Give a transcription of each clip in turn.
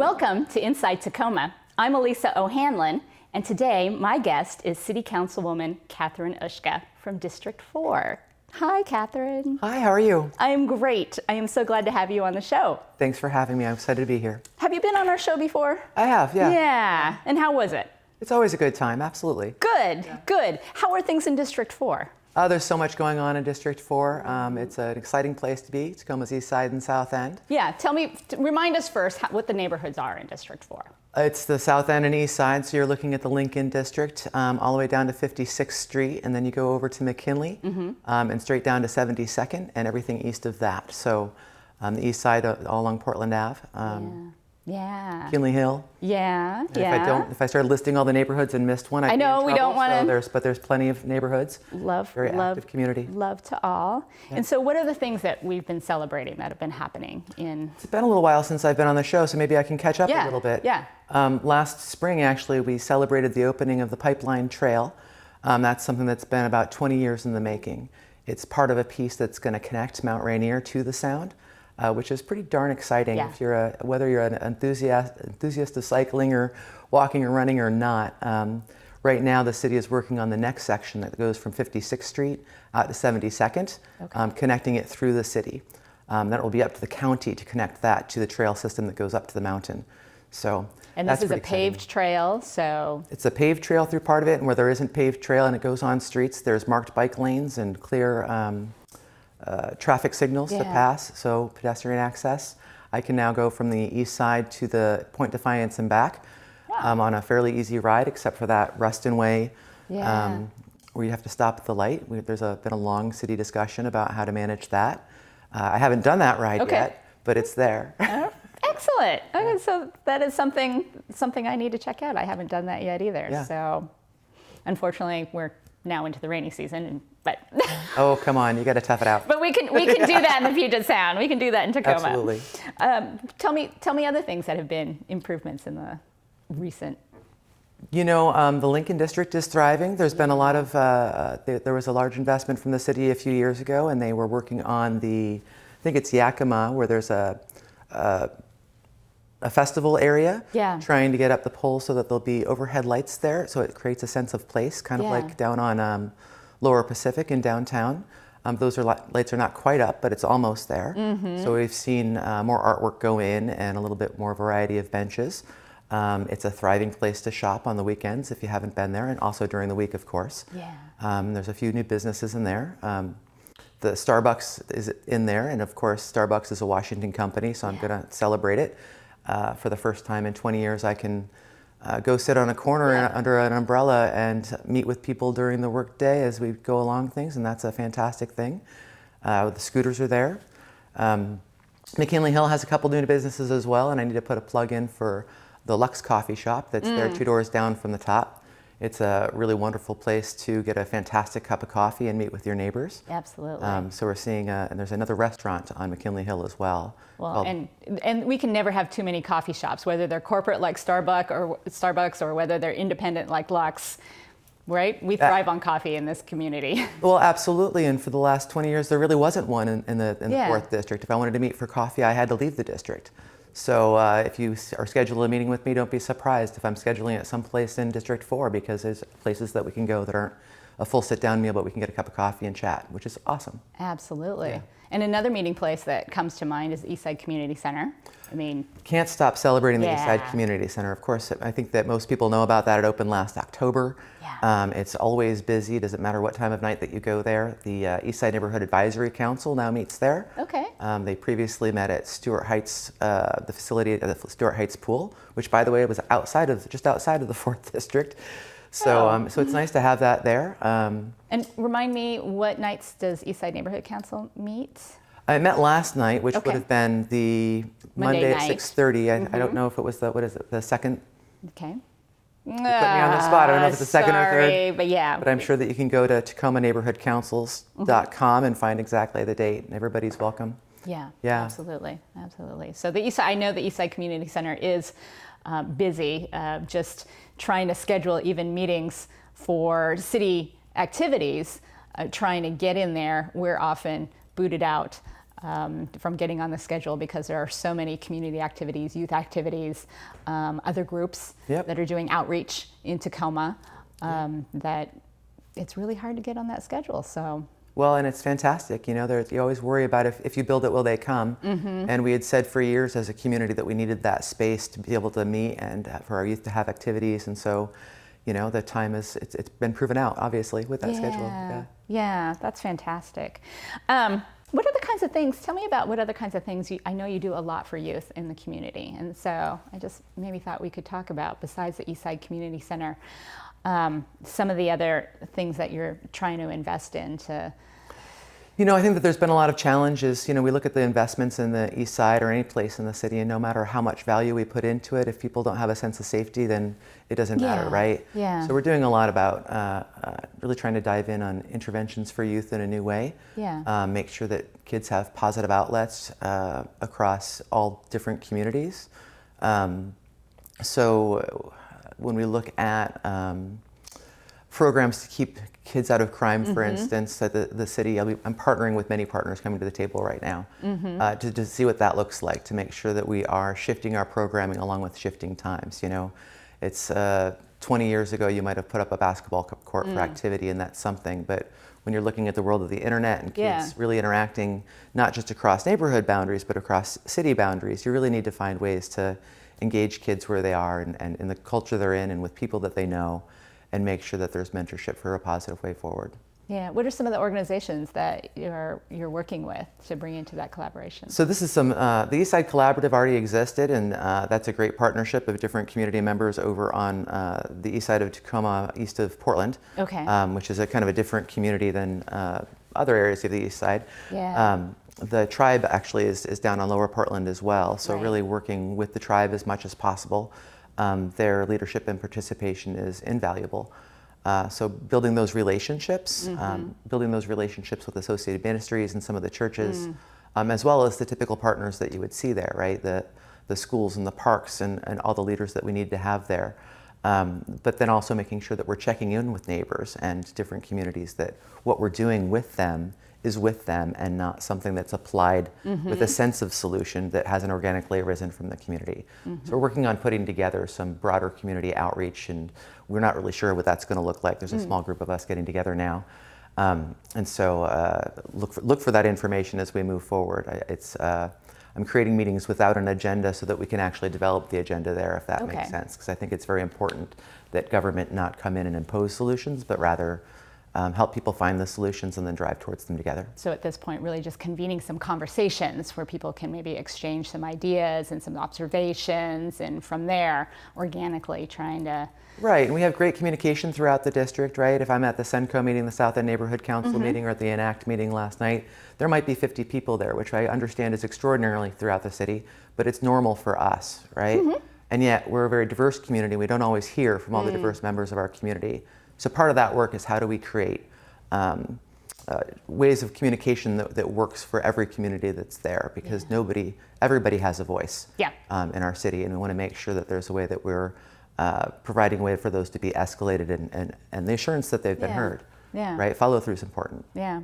Welcome to Inside Tacoma. I'm Elisa O'Hanlon, and today my guest is City Councilwoman Catherine Ushka from District 4. Hi, Catherine. Hi, how are you? I am great. I am so glad to have you on the show. Thanks for having me. I'm excited to be here. Have you been on our show before? I have, yeah. Yeah. And how was it? It's always a good time, absolutely. Good, good. How are things in District 4? There's so much going on in District 4. It's an exciting place to be. Tacoma's East Side and South End. Yeah, remind us first what the neighborhoods are in District 4. It's the South End and East Side, so you're looking at the Lincoln District all the way down to 56th Street, and then you go over to McKinley and straight down to 72nd and everything east of that. So the East Side all along Portland Ave. Yeah. McKinley Hill. Yeah. If I started listing all the neighborhoods and missed one, I'd I know be in we don't trouble, want to. But there's plenty of neighborhoods. Very active community. Love to all. Yeah. And so, what are the things that we've been celebrating that have been happening in? It's been a little while since I've been on the show, so maybe I can catch up a little bit. Yeah. Last spring, actually, we celebrated the opening of the Pipeline Trail. That's something that's been about 20 years in the making. It's part of a piece that's going to connect Mount Rainier to the Sound. Which is pretty darn exciting if you're whether you're an enthusiast of cycling or walking or running or not. Right now, the city is working on the next section that goes from 56th Street out to 72nd, connecting it through the city. That will be up to the county to connect that to the trail system that goes up to the mountain. So. And this is a paved trail, so. It's a paved trail through part of it, and where there isn't paved trail and it goes on streets, there's marked bike lanes and clear traffic signals to pass, so pedestrian access. I can now go from the east side to the Point Defiance and back on a fairly easy ride, except for that Ruston Way where you have to stop at the light. There's been a long city discussion about how to manage that. I haven't done that ride yet, but it's there. Excellent. Okay, so that is something I need to check out. I haven't done that yet either. Yeah. So unfortunately, we're now into the rainy season, but oh, come on, you got to tough it out. But we can do that in the Puget Sound. We can do that in Tacoma. Absolutely. Tell me other things that have been improvements in the recent. You know, the Lincoln District is thriving. There's been a lot of there was a large investment from the city a few years ago, and they were working on I think it's Yakima, where there's a festival area, trying to get up the pole so that there'll be overhead lights there, so it creates a sense of place, kind of like down on Lower Pacific in downtown. Those lights are not quite up, but it's almost there. So we've seen more artwork go in and a little bit more variety of benches. It's a thriving place to shop on the weekends if you haven't been there, and also during the week, of course. There's a few new businesses in there. The Starbucks is in there, and of course Starbucks is a Washington company, so I'm going to celebrate it. For the first time in 20 years, I can go sit on a corner under an umbrella and meet with people during the workday as we go along things, and that's a fantastic thing. The scooters are there. McKinley Hill has a couple new businesses as well, and I need to put a plug in for the Lux Coffee Shop that's there 2 doors down from the top. It's a really wonderful place to get a fantastic cup of coffee and meet with your neighbors. Absolutely. So we're seeing, and there's another restaurant on McKinley Hill as well. Well, and we can never have too many coffee shops, whether they're corporate like Starbucks or whether they're independent like Lux, right? We thrive on coffee in this community. Well, absolutely. And for the last 20 years, there really wasn't one in the 4th District. If I wanted to meet for coffee, I had to leave the district. So if you are scheduling a meeting with me, don't be surprised if I'm scheduling it someplace in District 4, because there's places that we can go that aren't a full sit-down meal, but we can get a cup of coffee and chat, which is awesome. Absolutely. Yeah. And another meeting place that comes to mind is the Eastside Community Center. I mean, can't stop celebrating the Eastside Community Center. Of course, I think that most people know about that. It opened last October. It's always busy. Doesn't matter what time of night that you go there. The Eastside Neighborhood Advisory Council now meets there. Okay. They previously met at Stewart Heights, the facility at the Stewart Heights Pool, which, by the way, was just outside of the 4th District. So, so it's nice to have that there. And remind me, what nights does Eastside Neighborhood Council meet? I met last night, which would have been the Monday at 6:30. I don't know if it was the second. Okay. You put me on the spot. I don't know if it's the second or third. But yeah. But I'm sure that you can go to TacomaNeighborhoodCouncils.com and find exactly the date. Everybody's welcome. Yeah. Absolutely. So I know the Eastside Community Center is busy, just trying to schedule even meetings for city activities, trying to get in there. We're often booted out from getting on the schedule because there are so many community activities, youth activities, other groups that are doing outreach in Tacoma, that it's really hard to get on that schedule. So. Well, and it's fantastic. You know, you always worry about if you build it, will they come? And we had said for years as a community that we needed that space to be able to meet and for our youth to have activities. And so, you know, the time it's been proven out, obviously, with that schedule. Yeah, that's fantastic. What other kinds of things, tell me about what other kinds of things, I know you do a lot for youth in the community. And so I just maybe thought we could talk about, besides the Eastside Community Center, some of the other things that you're trying to invest in to. You know, I think that there's been a lot of challenges. You know, we look at the investments in the East Side or any place in the city, and no matter how much value we put into it, if people don't have a sense of safety, then it doesn't matter, right? Yeah. So we're doing a lot about really trying to dive in on interventions for youth in a new way. Yeah. Make sure that kids have positive outlets across all different communities. So when we look at programs to keep kids out of crime, for instance, at the city, I'm partnering with many partners coming to the table right now to see what that looks like, to make sure that we are shifting our programming along with shifting times. You know, it's 20 years ago, you might have put up a basketball court for activity, and that's something, but when you're looking at the world of the internet and kids really interacting, not just across neighborhood boundaries, but across city boundaries, you really need to find ways to engage kids where they are and in the culture they're in and with people that they know, and make sure that there's mentorship for a positive way forward. Yeah, what are some of the organizations that you're working with to bring into that collaboration? So this is some, the Eastside Collaborative already existed, and that's a great partnership of different community members over on the east side of Tacoma, east of Portland, which is a kind of a different community than other areas of the east side. Yeah. The tribe actually is down on Lower Portland as well, so really working with the tribe as much as possible. Their leadership and participation is invaluable. So building those relationships, with associated ministries and some of the churches, as well as the typical partners that you would see there, right? The schools and the parks and all the leaders that we need to have there. But then also making sure that we're checking in with neighbors and different communities, that what we're doing with them is with them and not something that's applied with a sense of solution that hasn't organically arisen from the community. So we're working on putting together some broader community outreach, and we're not really sure what that's going to look like. There's a small group of us getting together now. And so look for that information as we move forward. I'm creating meetings without an agenda so that we can actually develop the agenda there, if that makes sense, because I think it's very important that government not come in and impose solutions, but rather help people find the solutions and then drive towards them together. So at this point, really just convening some conversations where people can maybe exchange some ideas and some observations, and from there, organically trying to... Right, and we have great communication throughout the district, right? If I'm at the Senco meeting, the South End Neighborhood Council meeting, or at the Enact meeting last night, there might be 50 people there, which I understand is extraordinarily throughout the city, but it's normal for us, right? And yet, we're a very diverse community. We don't always hear from all the diverse members of our community. So part of that work is how do we create ways of communication that works for every community that's there, because everybody has a voice in our city, and we want to make sure that there's a way that we're providing a way for those to be escalated and the assurance that they've been heard. Right? Follow through is important. Yeah.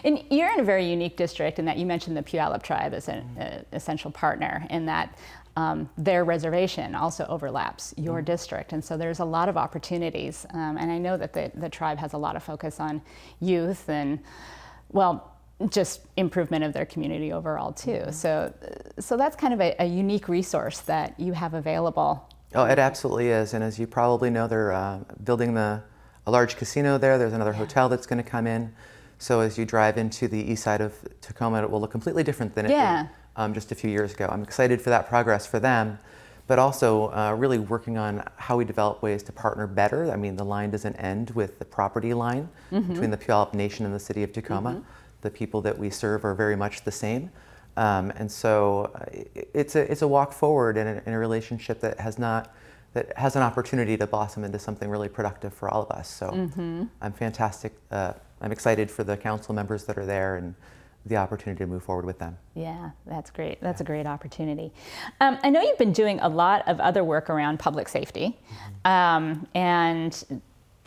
And you're in a very unique district in that you mentioned the Puyallup tribe as an essential partner, in that their reservation also overlaps your district. And so there's a lot of opportunities. And I know that the tribe has a lot of focus on youth and, well, just improvement of their community overall too. So that's kind of a unique resource that you have available. Oh, it absolutely is. And as you probably know, they're building a large casino there. There's another hotel that's going to come in. So as you drive into the east side of Tacoma, it will look completely different than it did just a few years ago. I'm excited for that progress for them, but also really working on how we develop ways to partner better. I mean, the line doesn't end with the property line between the Puyallup Nation and the city of Tacoma. The people that we serve are very much the same. And so it's a walk forward in a relationship that has an opportunity to blossom into something really productive for all of us. So I'm fantastic. I'm excited for the council members that are there and the opportunity to move forward with them. Yeah, that's great. That's a great opportunity. I know you've been doing a lot of other work around public safety. And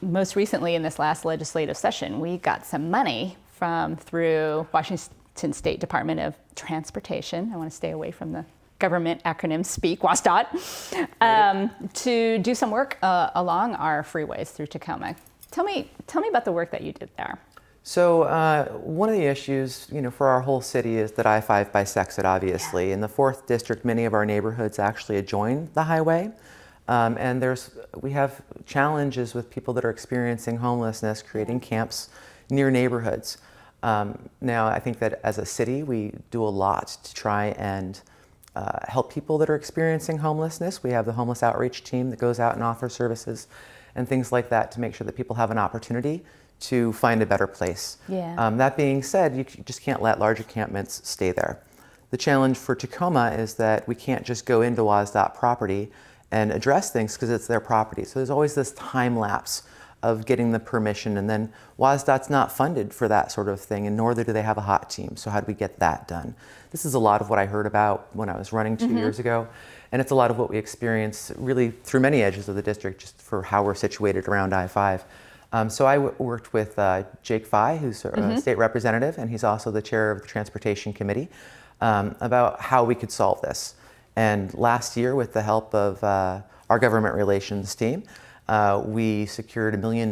most recently in this last legislative session, we got some money through Washington State Department of Transportation. I want to stay away from the government acronym speak, WSDOT, to do some work along our freeways through Tacoma. Tell me about the work that you did there. So one of the issues, for our whole city is that I-5 bisects it, obviously. Yeah. In the 4th District, many of our neighborhoods actually adjoin the highway. And we have challenges with people that are experiencing homelessness, creating camps near neighborhoods. Now, I think that as a city, we do a lot to try and help people that are experiencing homelessness. We have the homeless outreach team that goes out and offers services and things like that to make sure that people have an opportunity to find a better place. Yeah. That being said, you just can't let large encampments stay there. The challenge for Tacoma is that we can't just go into WSDOT property and address things because it's their property. So there's always this time lapse of getting the permission, and then WSDOT's not funded for that sort of thing, and nor do they have a hot team. So how do we get that done? This is a lot of what I heard about when I was running 2 years ago, and it's a lot of what we experience really through many edges of the district just for how we're situated around I-5. So I worked with Jake Fye, who's a state representative, and he's also the chair of the Transportation Committee, about how we could solve this. And last year, with the help of our government relations team, we secured $1 million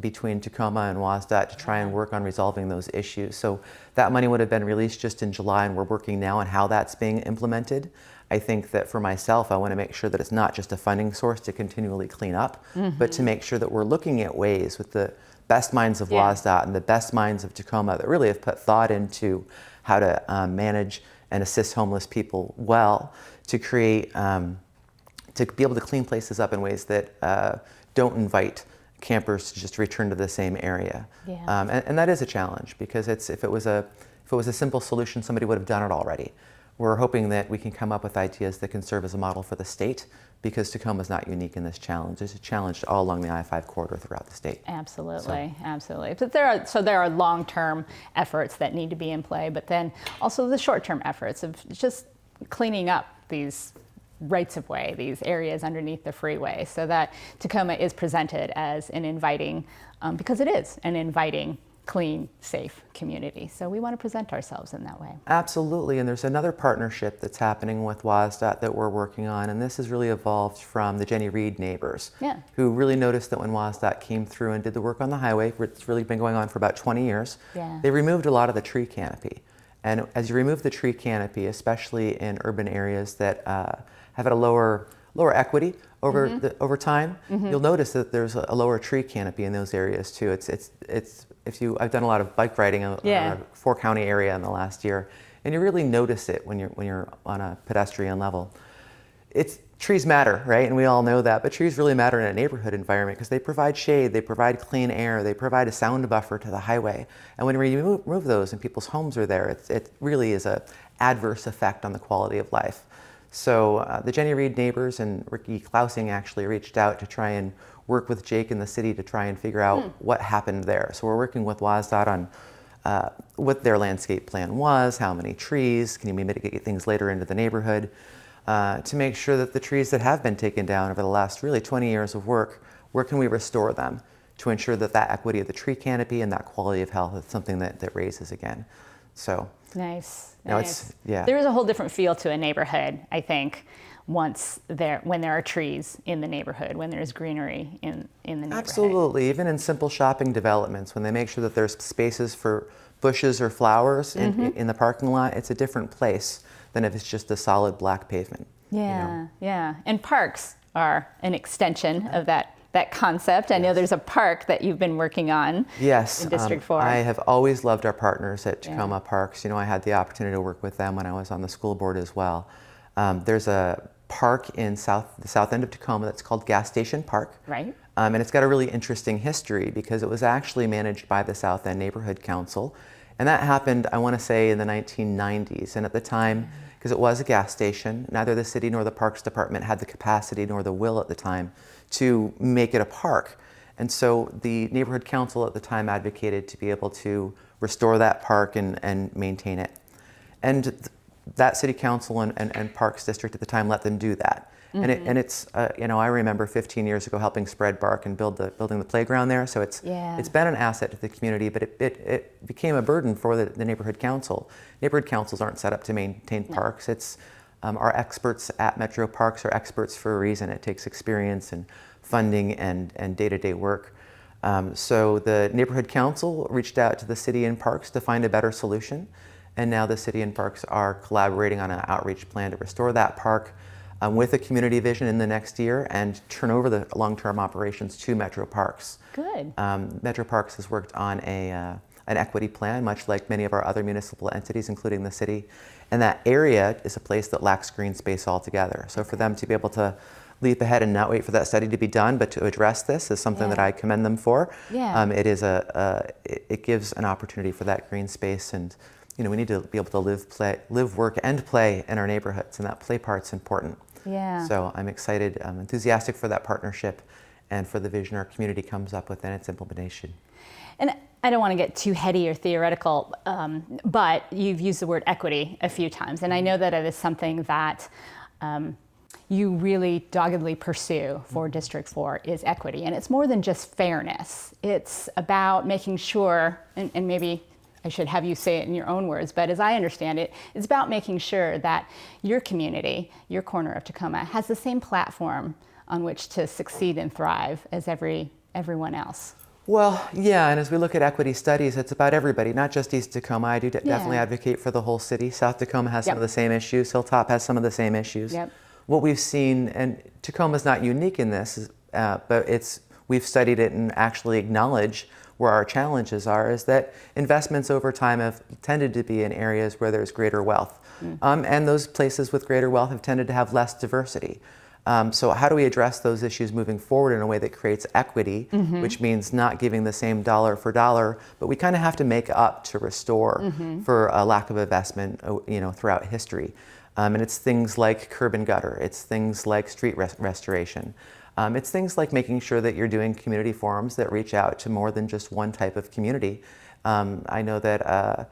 between Tacoma and WSDOT to try and work on resolving those issues. So that money would have been released just in July, and we're working now on how that's being implemented. I think that for myself, I want to make sure that it's not just a funding source to continually clean up, but to make sure that we're looking at ways with the best minds of WSDOT and the best minds of Tacoma that really have put thought into how to manage and assist homeless people well, to create, to be able to clean places up in ways that don't invite campers to just return to the same area. Yeah. And that is a challenge, because if it was a simple solution, somebody would have done it already. We're hoping that we can come up with ideas that can serve as a model for the state, because Tacoma is not unique in this challenge. There's a challenge all along the I-5 corridor throughout the state. Absolutely, absolutely. But there are long-term efforts that need to be in play, but then also the short-term efforts of just cleaning up these rights of way, these areas underneath the freeway, so that Tacoma is presented as an inviting, because it is an inviting, clean, safe community. So we want to present ourselves in that way. Absolutely, and there's another partnership that's happening with WSDOT that we're working on, and this has really evolved from the Jenny Reed neighbors, who really noticed that when WSDOT came through and did the work on the highway, it's really been going on for about 20 years, they removed a lot of the tree canopy. And as you remove the tree canopy, especially in urban areas that have had a lower equity over time, you'll notice that there's a lower tree canopy in those areas too. I've done a lot of bike riding in a 4-county area in the last year, and you really notice it when you're on a pedestrian level. Trees matter, right? And we all know that, but trees really matter in a neighborhood environment because they provide shade, they provide clean air, they provide a sound buffer to the highway. And when we remove those and people's homes are there, it really is an adverse effect on the quality of life. So the Jenny Reed neighbors and Ricky Klausing actually reached out to try and work with Jake in the city to try and figure out what happened there. So we're working with WSDOT on what their landscape plan was, how many trees, can we mitigate things later into the neighborhood, to make sure that the trees that have been taken down over the last really 20 years of work, where can we restore them to ensure that equity of the tree canopy and that quality of health is something that raises again. So nice. There is a whole different feel to a neighborhood, I think, when there are trees in the neighborhood, when there's greenery in the neighborhood. Absolutely. Even in simple shopping developments, when they make sure that there's spaces for bushes or flowers in the parking lot, it's a different place than if it's just a solid black pavement. Yeah. And parks are an extension of that concept. I know there's a park that you've been working on in District 4. I have always loved our partners at Tacoma Parks. I had the opportunity to work with them when I was on the school board as well. There's a park in the south end of Tacoma that's called Gas Station Park. Right. And it's got a really interesting history because it was actually managed by the South End Neighborhood Council. And that happened, I want to say, in the 1990s. And at the time, because it was a gas station, neither the city nor the Parks Department had the capacity nor the will at the time to make it a park. And so the neighborhood council at the time advocated to be able to restore that park and maintain it. And that city council and Parks District at the time let them do that. And it's I remember 15 years ago helping spread bark and building the playground there. So it's been an asset to the community, but it became a burden for the neighborhood council. Neighborhood councils aren't set up to maintain parks. It's our experts at Metro Parks are experts for a reason. It takes experience and funding and day-to-day work. So the neighborhood council reached out to the city and parks to find a better solution. And now the city and parks are collaborating on an outreach plan to restore that park with a community vision in the next year and turn over the long-term operations to Metro Parks. Good. Metro Parks has worked on an equity plan, much like many of our other municipal entities, including the city. And that area is a place that lacks green space altogether. So for them to be able to leap ahead and not wait for that study to be done, but to address this is something that I commend them for. Yeah. It gives an opportunity for that green space, and we need to be able to live, work, and play in our neighborhoods, and that play part's important. Yeah. So I'm excited, enthusiastic for that partnership and for the vision our community comes up with and its implementation. And I don't want to get too heady or theoretical, but you've used the word equity a few times, and I know that it is something that you really doggedly pursue for District 4 is equity. And it's more than just fairness. It's about making sure, and maybe I should have you say it in your own words, but as I understand it, it's about making sure that your community, your corner of Tacoma, has the same platform on which to succeed and thrive as everyone else. Well, yeah, and as we look at equity studies, it's about everybody, not just East Tacoma. I do definitely advocate for the whole city. South Tacoma has some of the same issues. Hilltop has some of the same issues. Yep. What we've seen, and Tacoma's not unique in this, but we've studied it and actually acknowledge where our challenges are, is that investments over time have tended to be in areas where there's greater wealth. And those places with greater wealth have tended to have less diversity. So how do we address those issues moving forward in a way that creates equity, which means not giving the same dollar for dollar, but we kind of have to make up to restore for a lack of investment, throughout history. And it's things like curb and gutter. It's things like street restoration. It's things like making sure that you're doing community forums that reach out to more than just one type of community. I know that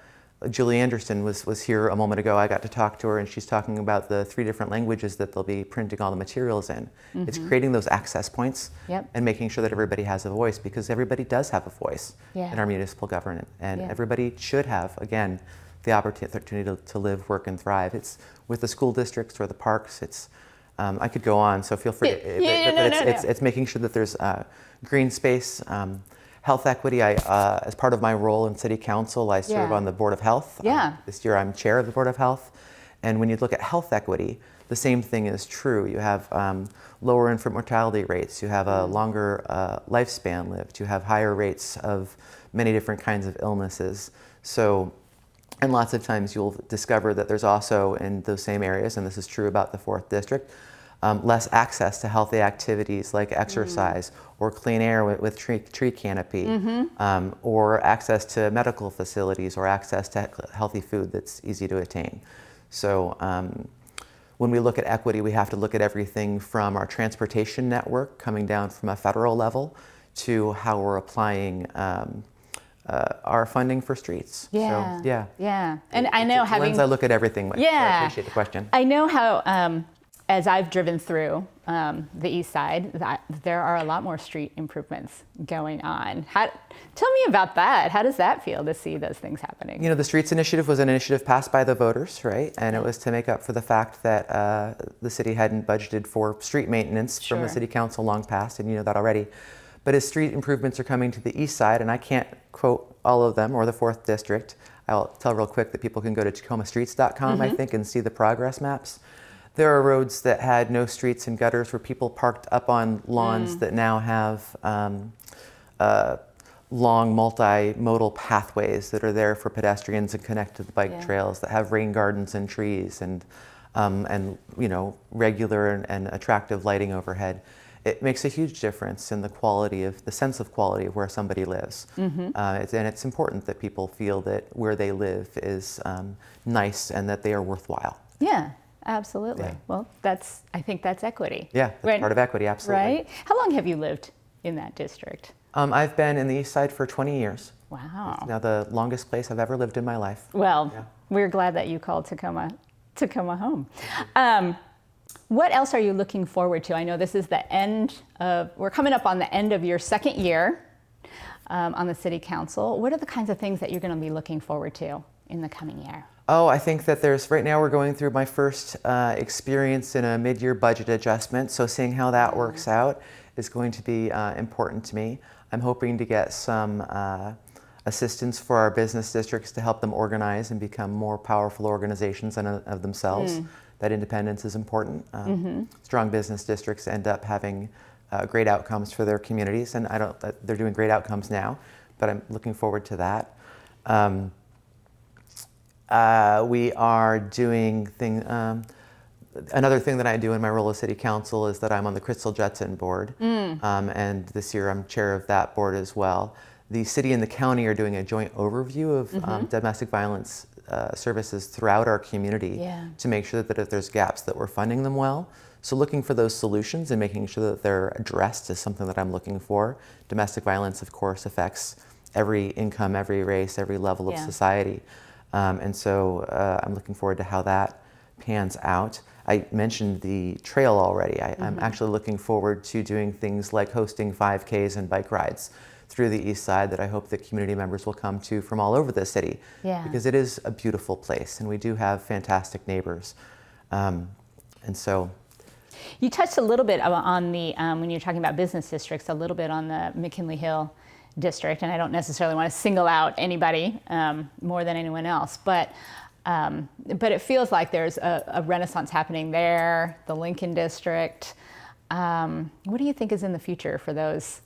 Julie Anderson was here a moment ago. I got to talk to her, and she's talking about the 3 different languages that they'll be printing all the materials in. It's creating those access points and making sure that everybody has a voice, because everybody does have a voice in our municipal government, and everybody should have, again, the opportunity to live, work, and thrive. It's with the school districts or the parks. It's I could go on, so feel free. It's making sure that there's green space, health equity. As part of my role in City Council, I serve on the Board of Health. This year I'm chair of the Board of Health. And when you look at health equity, the same thing is true. You have lower infant mortality rates. You have a longer lifespan lived. You have higher rates of many different kinds of illnesses. So, and lots of times you'll discover that there's also in those same areas, and this is true about the 4th District, less access to healthy activities like exercise or clean air with tree canopy, or access to medical facilities or access to healthy food that's easy to attain. So when we look at equity, we have to look at everything from our transportation network coming down from a federal level to how we're applying our funding for streets. Yeah. So, And I know it's a lens I look at everything with. So I appreciate the question. I know how, as I've driven through the east side, that there are a lot more street improvements going on. Tell me about that. How does that feel to see those things happening? The Streets Initiative was an initiative passed by the voters, right? And it was to make up for the fact that the city hadn't budgeted for street maintenance from the city council long past, and you know that already. But as street improvements are coming to the east side, and I can't quote all of them or the 4th District, I'll tell real quick that people can go to TacomaStreets.com, I think, and see the progress maps. There are roads that had no streets and gutters where people parked up on lawns that now have long multimodal pathways that are there for pedestrians and connect to the bike trails, that have rain gardens and trees and regular and attractive lighting overhead. It makes a huge difference in the sense of quality of where somebody lives. And it's important that people feel that where they live is nice and that they are worthwhile. Yeah, absolutely. Well, I think that's equity. Yeah, that's part of equity, absolutely. Right? How long have you lived in that district? I've been in the east side for 20 years. Wow. It's now the longest place I've ever lived in my life. Well, we're glad that you called Tacoma home. What else are you looking forward to? I know this is we're coming up on the end of your second year on the City Council. What are the kinds of things that you're going to be looking forward to in the coming year? Oh, I think that right now we're going through my first experience in a mid-year budget adjustment, so seeing how that works out is going to be important to me. I'm hoping to get some assistance for our business districts to help them organize and become more powerful organizations of themselves. That independence is important. Strong business districts end up having great outcomes for their communities, and they're doing great outcomes now, but I'm looking forward to that. We are doing another thing that I do in my role as City Council is that I'm on the Crystal Judson board, and this year I'm chair of that board as well. The city and the county are doing a joint overview of domestic violence services throughout our community to make sure that if there's gaps that we're funding them well. So looking for those solutions and making sure that they're addressed is something that I'm looking for. Domestic violence, of course, affects every income, every race, every level of society. And so I'm looking forward to how that pans out. I mentioned the trail already. I'm actually looking forward to doing things like hosting 5Ks and bike rides through the east side that I hope that community members will come to from all over the city, because it is a beautiful place and we do have fantastic neighbors. And so you touched a little bit on the, when you're talking about business districts, a little bit on the McKinley Hill district, and I don't necessarily want to single out anybody more than anyone else, but it feels like there's a renaissance happening there, the Lincoln district. What do you think is in the future for those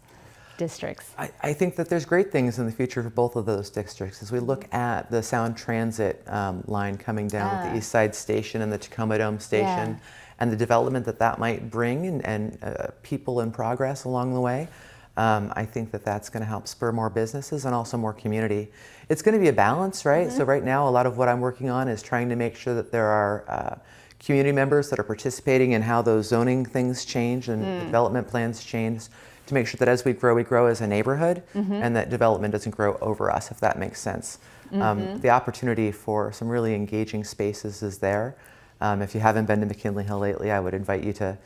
districts? I think that there's great things in the future for both of those districts. As we look at the Sound Transit line coming down at the East Side Station and the Tacoma Dome Station, and the development that might bring and people in progress along the way, I think that that's going to help spur more businesses and also more community. It's going to be a balance, right? So right now, a lot of what I'm working on is trying to make sure that there are community members that are participating in how those zoning things change and the development plans change, to make sure that as we grow as a neighborhood, and that development doesn't grow over us, if that makes sense. The opportunity for some really engaging spaces is there. If you haven't been to McKinley Hill lately, I would invite you to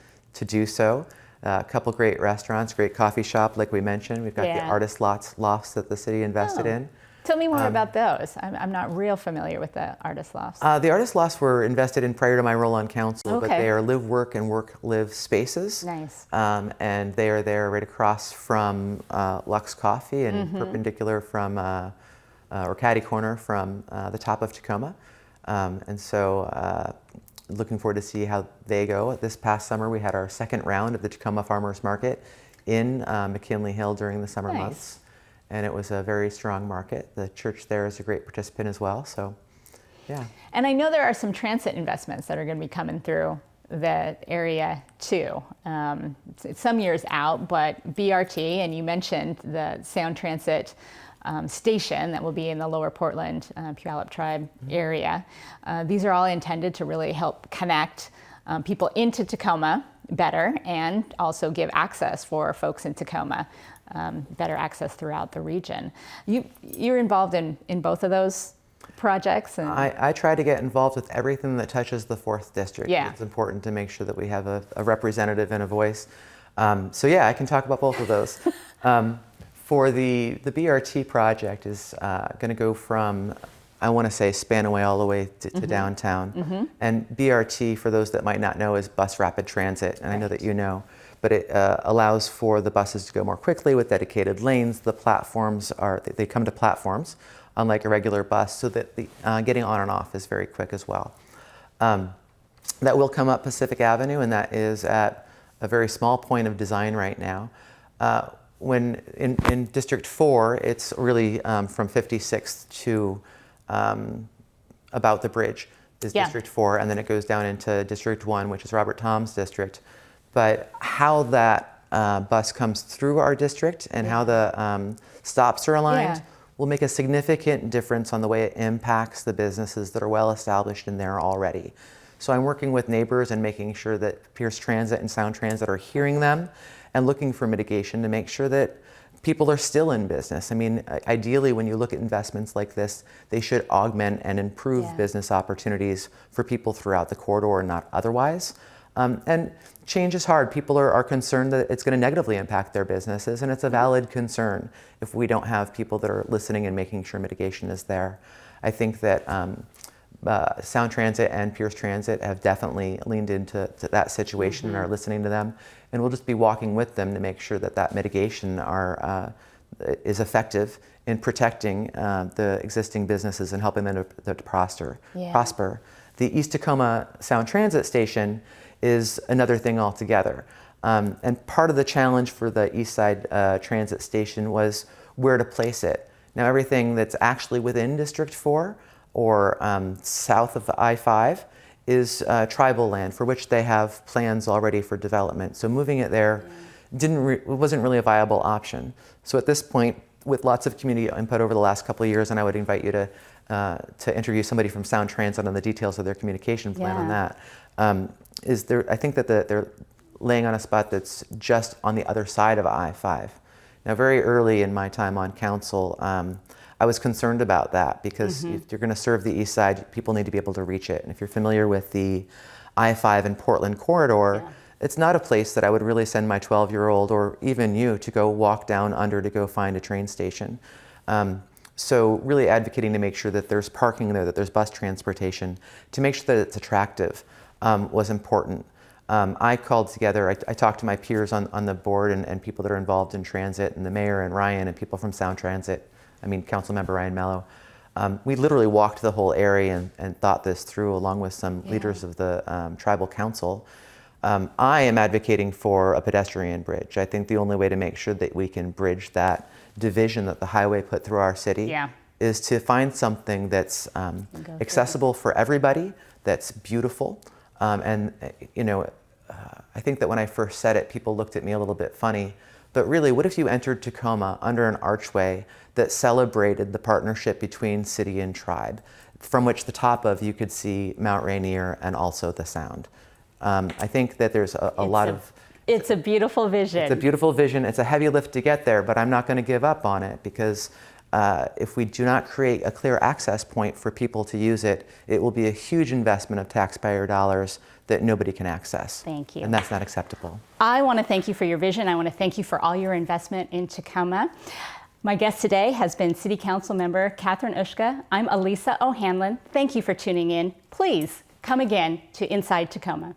do so. A couple great restaurants, great coffee shop, like we mentioned. We've got the artist lofts that the city invested in. Tell me more about those. I'm not real familiar with the artist lofts. The artist lofts were invested in prior to my role on council, but they are live, work, and work, live spaces. Nice. And they are there right across from Lux Coffee and perpendicular from, or catty corner from the top of Tacoma. And so looking forward to see how they go. This past summer, we had our second round of the Tacoma Farmers Market in McKinley Hill during the summer months. And it was a very strong market. The church there is a great participant as well, so yeah. And I know there are some transit investments that are going to be coming through the area too. It's some years out, but BRT, and you mentioned the Sound Transit station that will be in the Lower Portland Puyallup Tribe area. These are all intended to really help connect people into Tacoma better and also give access for folks in Tacoma, better access throughout the region. You're involved in both of those projects? And I try to get involved with everything that touches the 4th District. It's important to make sure that we have a representative and a voice. So yeah, I can talk about both of those. For the BRT project is going to go from, I want to say, Spanaway all the way to downtown. And BRT, for those that might not know, is bus rapid transit, and I know that you know. But it allows for the buses to go more quickly with dedicated lanes. The platforms they come to platforms, unlike a regular bus, so that the getting on and off is very quick as well. That will come up Pacific Avenue, and that is at a very small point of design right now. When in District 4, it's really from 56th to about the bridge is District 4, and then it goes down into District 1, which is Robert Tom's district. But how that bus comes through our district and how the stops are aligned will make a significant difference on the way it impacts the businesses that are well established in there already. So I'm working with neighbors and making sure that Pierce Transit and Sound Transit are hearing them and looking for mitigation to make sure that people are still in business. I mean, ideally, when you look at investments like this, they should augment and improve business opportunities for people throughout the corridor and not otherwise. And change is hard. People are concerned that it's going to negatively impact their businesses, and it's a valid concern if we don't have people that are listening and making sure mitigation is there. I think that Sound Transit and Pierce Transit have definitely leaned into that situation and are listening to them, and we'll just be walking with them to make sure that that mitigation is effective in protecting the existing businesses and helping them to prosper. The East Tacoma Sound Transit Station is another thing altogether. And part of the challenge for the East Side Transit Station was where to place it. Now, everything that's actually within District 4 or south of the I-5 is tribal land for which they have plans already for development. So moving it there wasn't really a viable option. So at this point, with lots of community input over the last couple of years, and I would invite you to interview somebody from Sound Transit on the details of their communication plan on that. I think that they're laying on a spot that's just on the other side of I-5. Now, very early in my time on council, I was concerned about that because if you're going to serve the east side, people need to be able to reach it. And if you're familiar with the I-5 and Portland corridor, it's not a place that I would really send my 12-year-old or even you to go walk down under to go find a train station. So really advocating to make sure that there's parking there, that there's bus transportation, to make sure that it's attractive was important. I called together, I talked to my peers on the board and people that are involved in transit, and the mayor and Ryan and people from Sound Transit, Councilmember Ryan Mello. We literally walked the whole area and thought this through along with some leaders of the tribal council. I am advocating for a pedestrian bridge. I think the only way to make sure that we can bridge that division that the highway put through our city is to find something that's accessible for everybody, that's beautiful. I think that when I first said it, people looked at me a little bit funny. But really, what if you entered Tacoma under an archway that celebrated the partnership between city and tribe, from which the top of you could see Mount Rainier and also the Sound? I think that there's a lot of... It's a beautiful vision. It's a beautiful vision. It's a heavy lift to get there, but I'm not going to give up on it because if we do not create a clear access point for people to use it, it will be a huge investment of taxpayer dollars that nobody can access. Thank you. And that's not acceptable. I want to thank you for your vision. I want to thank you for all your investment in Tacoma. My guest today has been City Council Member Catherine Ushka. I'm Elisa O'Hanlon. Thank you for tuning in. Please come again to Inside Tacoma.